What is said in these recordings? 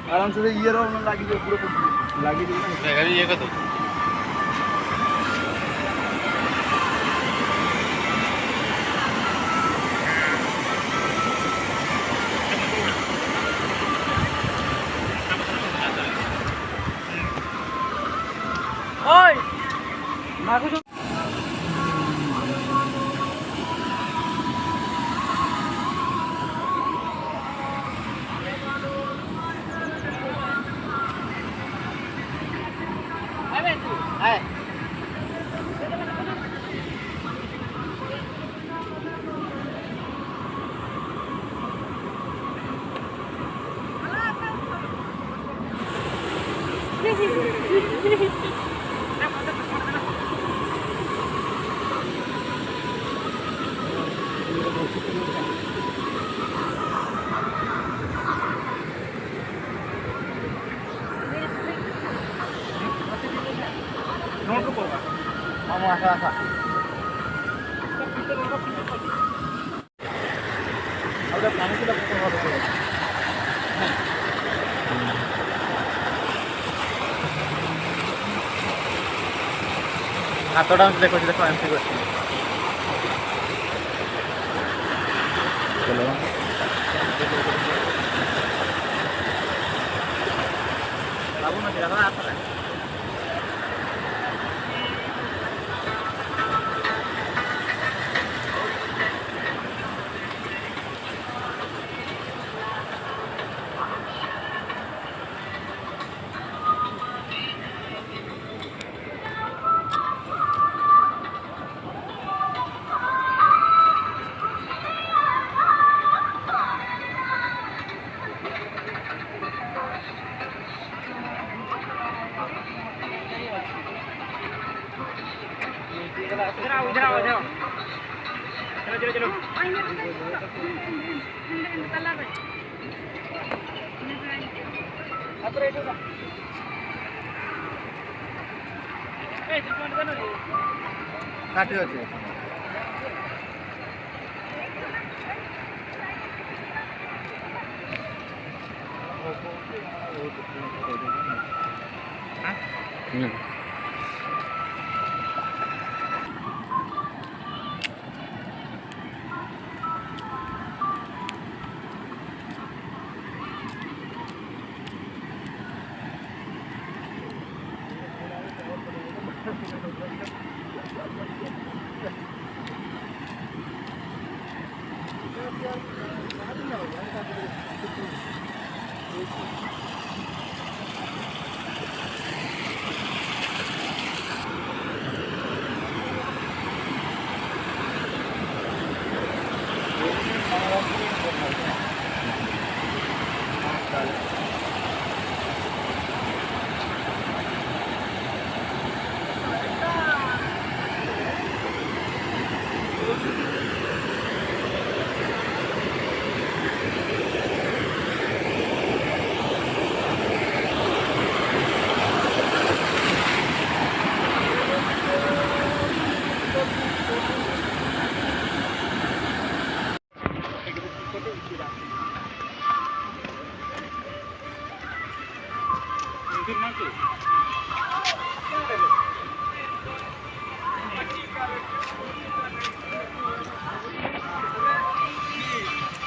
आराम से ये रहो लागी जो पूरा लागी जो ना ये का तो ओए मागो जो Hai. Mau asa-asa. Udah panas sudah potong. Atau dong देखो MC করছি। চলো। লাগুন না দিলা না इधर आओ इधर आओ चलो चलो चलो काटी আছে হ্যাঁ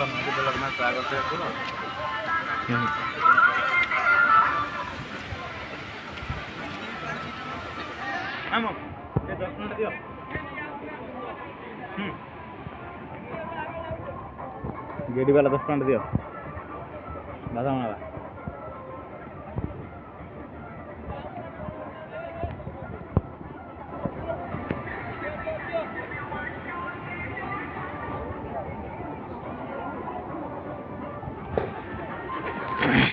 nanti belakangnya saya akan lihat dulu. Amo, ये 10 मिनट दियो। गेडी वाला 10 मिनट दियो। दादा हमारा